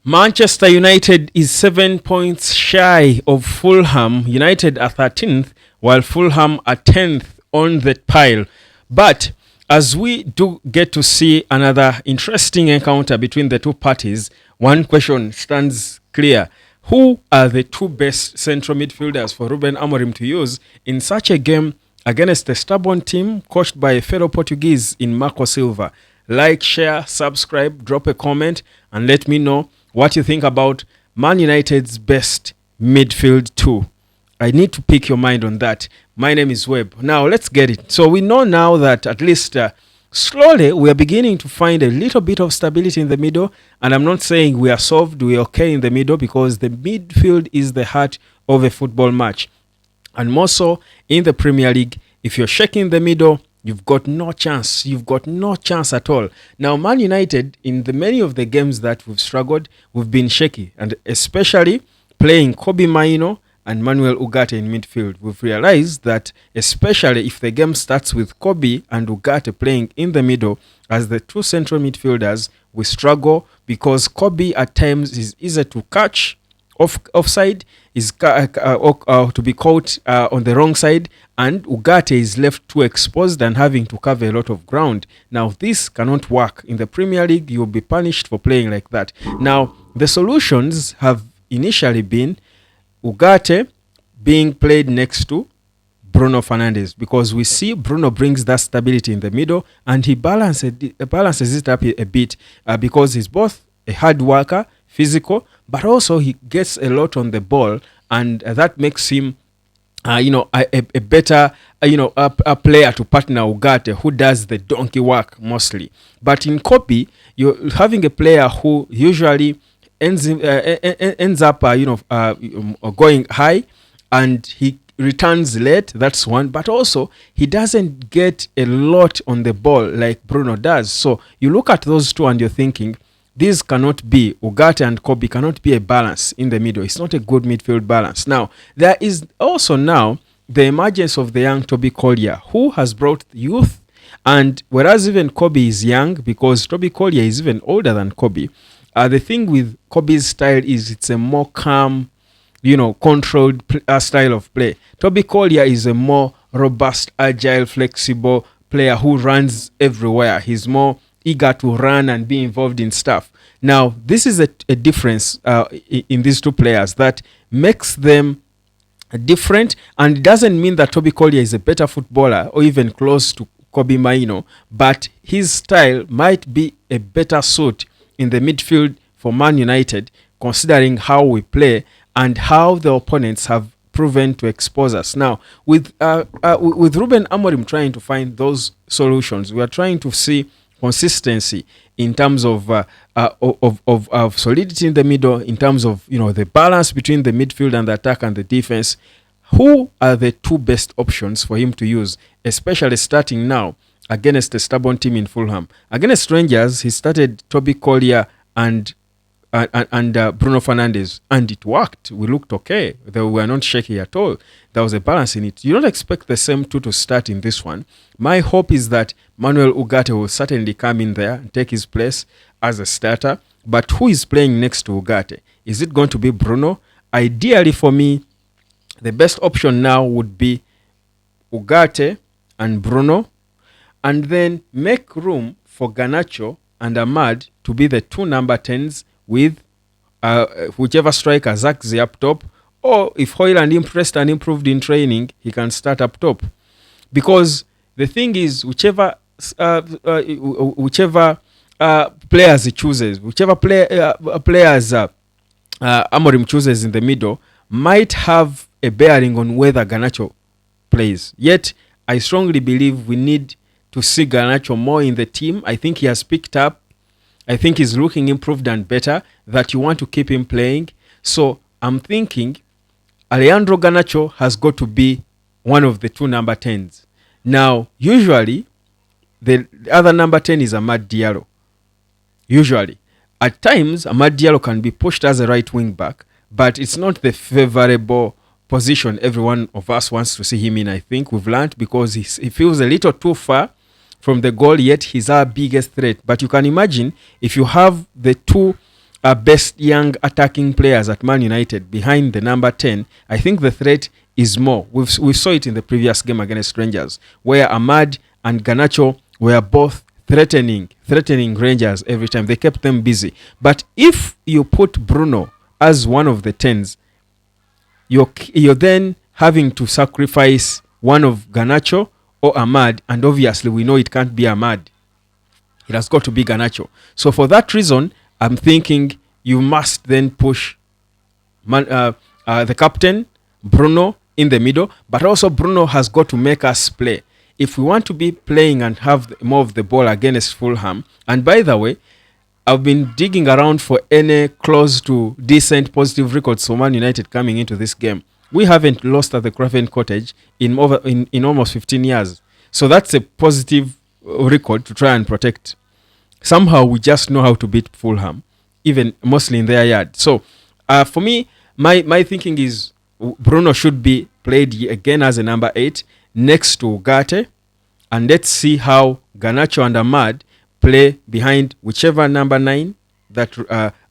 Manchester United is 7 points shy of Fulham. United are 13th, while Fulham are 10th on that pile. But as we do get to see another interesting encounter between the two parties, one question stands clear. Who are the two best central midfielders for Ruben Amorim to use in such a game against a stubborn team coached by a fellow Portuguese in Marco Silva? Like, share, subscribe, drop a comment, and let me know what you think about Man United's best midfield two. I need to pick your mind on that. My name is Webb. Now, let's get it. So we know now that at least slowly we are beginning to find a little bit of stability in the middle. And I'm not saying we are solved, we are okay in the middle, because the midfield is the heart of a football match. And more so in the Premier League, if you're shaking the middle, you've got no chance. You've got no chance at all. Now, Man United, in the many of the games that we've struggled, we've been shaky. And especially playing Kobbie Mainoo and Manuel Ugarte in midfield. We've realized that especially if the game starts with Kobbie and Ugarte playing in the middle as the two central midfielders, we struggle because Kobbie at times is easy to catch offside, is to be caught on the wrong side, and Ugarte is left too exposed and having to cover a lot of ground. Now, this cannot work. In the Premier League, you'll be punished for playing like that. Now, the solutions have initially been Ugarte being played next to Bruno Fernandes, because we see Bruno brings that stability in the middle and he balances it up a bit because he's both a hard worker, physical, but also he gets a lot on the ball, and that makes him a better a player to partner Ugarte, who does the donkey work mostly. But in Kobbie, you're having a player who usually ends up going high, and he returns late. That's one. But also he doesn't get a lot on the ball like Bruno does. So you look at those two and you're thinking, this cannot be, Ugarte and Kobbie cannot be a balance in the middle. It's not a good midfield balance. Now, there is also now the emergence of the young Toby Collier, who has brought youth. And whereas even Kobbie is young, because Toby Collier is even older than Kobbie, the thing with Kobbie's style is it's a more calm, controlled style of play. Toby Collier is a more robust, agile, flexible player who runs everywhere. He's more eager to run and be involved in stuff. Now, this is a difference in these two players that makes them different, and it doesn't mean that Toby Collier is a better footballer or even close to Kobbie Mainoo, but his style might be a better suit in the midfield for Man United, considering how we play and how the opponents have proven to expose us. Now, with Ruben Amorim trying to find those solutions, we are trying to see consistency in terms of solidity in the middle, in terms of the balance between the midfield and the attack and the defense. Who are the two best options for him to use, especially starting now against a stubborn team in Fulham? Against Rangers, he started Toby Collier and Bruno Fernandes, and it worked. We looked okay. They were not shaky at all. There was a balance in it. You don't expect the same two to start in this one. My hope is that Manuel Ugarte will certainly come in there and take his place as a starter. But who is playing next to Ugarte? Is it going to be Bruno? Ideally for me, the best option now would be Ugarte and Bruno, and then make room for Garnacho and Ahmad to be the two number 10s, with whichever striker, Zirkzee up top, or if Højlund impressed and improved in training, he can start up top. Because the thing is, whichever players he chooses, whichever players Amorim chooses in the middle, might have a bearing on whether Garnacho plays. Yet, I strongly believe we need to see Garnacho more in the team. I think he has picked up. I think he's looking improved and better, that you want to keep him playing. So I'm thinking Alejandro Garnacho has got to be one of the two number 10s. Now, usually, the other number 10 is Amad Diallo. Usually. At times, Amad Diallo can be pushed as a right wing back, but it's not the favorable position every one of us wants to see him in. I think we've learned, because he feels a little too far from the goal, yet he's our biggest threat. But you can imagine if you have the two best young attacking players at Man United behind the number 10, I think the threat is more. We saw it in the previous game against Rangers, where Ahmad and Garnacho were both threatening Rangers every time. They kept them busy. But if you put Bruno as one of the 10s, you're then having to sacrifice one of Garnacho or Ahmad, and obviously we know it can't be Ahmad. It has got to be Garnacho. So for that reason, I'm thinking you must then push the captain, Bruno, in the middle, but also Bruno has got to make us play. If we want to be playing and have more of the ball against Fulham, and by the way, I've been digging around for any close to decent positive records for Man United coming into this game. We haven't lost at the Craven Cottage in almost 15 years. So that's a positive record to try and protect. Somehow we just know how to beat Fulham, even mostly in their yard. So for me, my thinking is Bruno should be played again as a number 8 next to Ugarte, and let's see how Garnacho and Ahmad play behind whichever number 9 that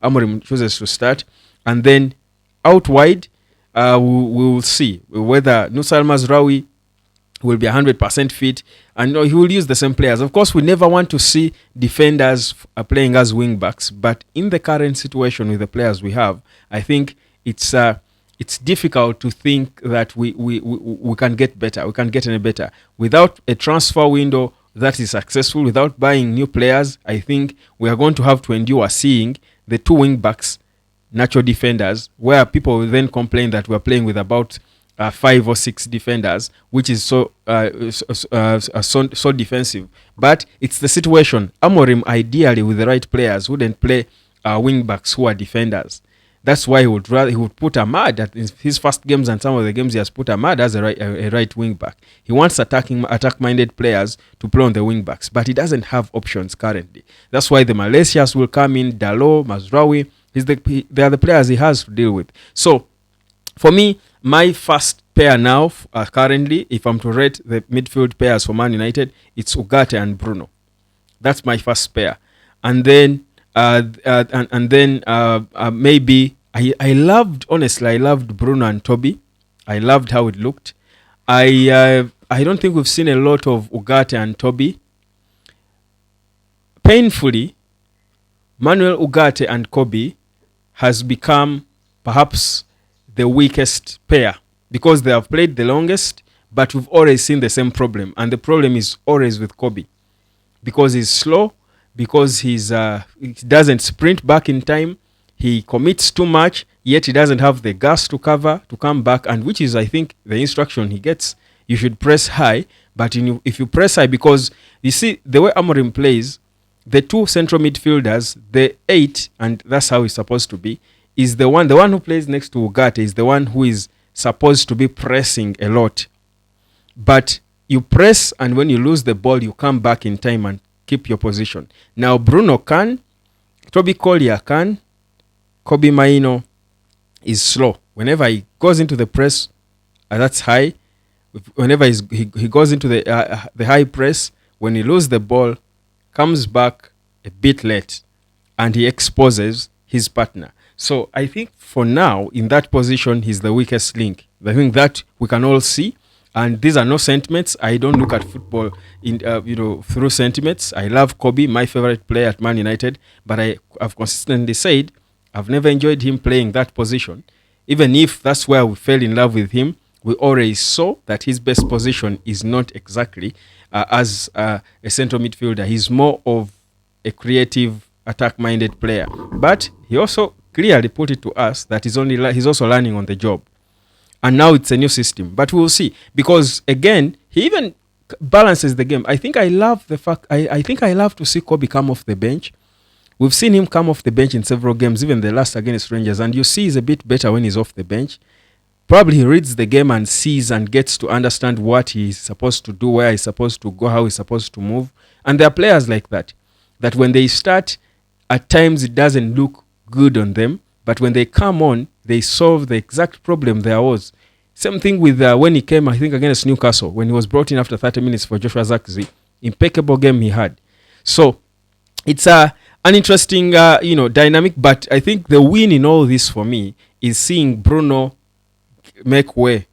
Amorim chooses to start, and then out wide we will see whether Nusa El Mazraoui will be 100% fit, and he will use the same players. Of course, we never want to see defenders playing as wing backs, but in the current situation with the players we have, I think it's difficult to think that we can get better. We can get any better without a transfer window that is successful. Without buying new players, I think we are going to have to endure seeing the 2 wing backs, natural defenders, where people will then complain that we're playing with about 5 or 6 defenders, which is so defensive. But it's the situation. Amorim, ideally, with the right players, wouldn't play wing backs who are defenders. That's why he would put Ahmad at his first games, and some of the games he has put Ahmad as a right wing back. He wants attack-minded players to play on the wing backs, but he doesn't have options currently. That's why the Malaysians will come in, Dalot, Mazraoui. They are the players he has to deal with. So, for me, my first pair now, currently, if I'm to rate the midfield pairs for Man United, it's Ugarte and Bruno. That's my first pair. And then maybe I loved Bruno and Toby. I loved how it looked. I don't think we've seen a lot of Ugarte and Toby. Painfully, Manuel Ugarte and Kobe has become perhaps the weakest pair because they have played the longest, but we've always seen the same problem, and the problem is always with Kobe because he's slow, because he doesn't sprint back in time, he commits too much, yet he doesn't have the gas to come back, and which is, I think, the instruction he gets. You should press high, but if you press high, because you see the way Amorim plays, the 2 central midfielders, the 8, and that's how it's supposed to be, is the one who plays next to Ugarte is the one who is supposed to be pressing a lot. But you press, and when you lose the ball, you come back in time and keep your position. Now Bruno can, Toby Collier can, Kobe Maino is slow. Whenever he goes into the press, that's high. Whenever he goes into the high press, when he loses the ball, comes back a bit late, and he exposes his partner. So I think for now, in that position, he's the weakest link. I think that we can all see. And these are no sentiments. I don't look at football through sentiments. I love Kobe, my favorite player at Man United, but I've consistently said I've never enjoyed him playing that position. Even if that's where we fell in love with him, we already saw that his best position is not exactly as a central midfielder. He's more of a creative, attack-minded player. But he also clearly put it to us that he's also learning on the job. And now it's a new system. But we'll see. Because, again, he even balances the game. I think I love the fact... I think I love to see Kobe come off the bench. We've seen him come off the bench in several games, even the last against Rangers. And you see he's a bit better when he's off the bench. Probably he reads the game and sees and gets to understand what he's supposed to do, where he's supposed to go, how he's supposed to move. And there are players like that. That when they start, at times it doesn't look good on them. But when they come on, they solve the exact problem there was. Same thing with when he came, I think, against Newcastle, when he was brought in after 30 minutes for Joshua Zirkzee. Impeccable game he had. So, it's an interesting, dynamic. But I think the win in all this for me is seeing Bruno make way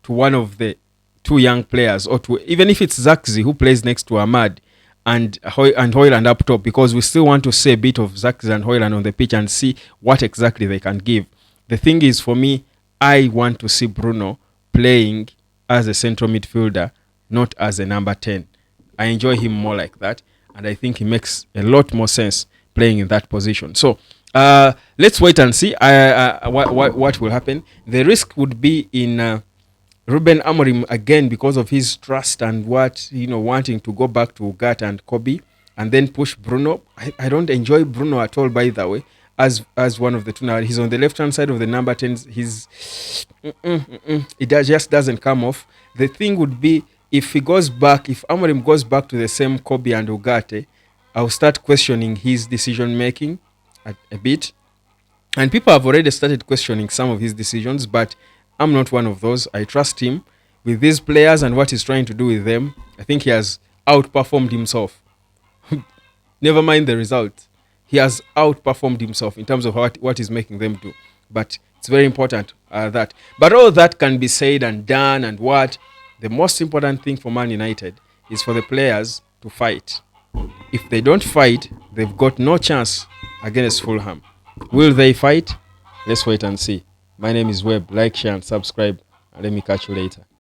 to one of the two young players, or to, even if it's Zaxi who plays next to Ahmad and Hoyland up top, because we still want to see a bit of Zaxi and Hoyland on the pitch and see what exactly they can give. The thing is, for me, I want to see Bruno playing as a central midfielder, not as a number 10. I enjoy him more like that, and I think he makes a lot more sense playing in that position. So let's wait and see what will happen. The risk would be in Ruben Amorim again, because of his trust and wanting to go back to Ugarte and Kobe and then push Bruno. I don't enjoy Bruno at all, by the way, as one of the two. Now he's on the left hand side of the number 10s. It just doesn't come off. The thing would be, if Amorim goes back to the same Kobe and Ugarte, I'll start questioning his decision making a bit. And people have already started questioning some of his decisions, but I'm not one of those. I trust him with these players and what he's trying to do with them. I think he has outperformed himself. Never mind the result. He has outperformed himself in terms of what he's making them do. But it's very important that. But all that can be said and done, and what the most important thing for Man United is for the players to fight. If they don't fight, they've got no chance against Fulham. Will they fight? Let's wait and see. My name is Webb. Like, share, and subscribe. And let me catch you later.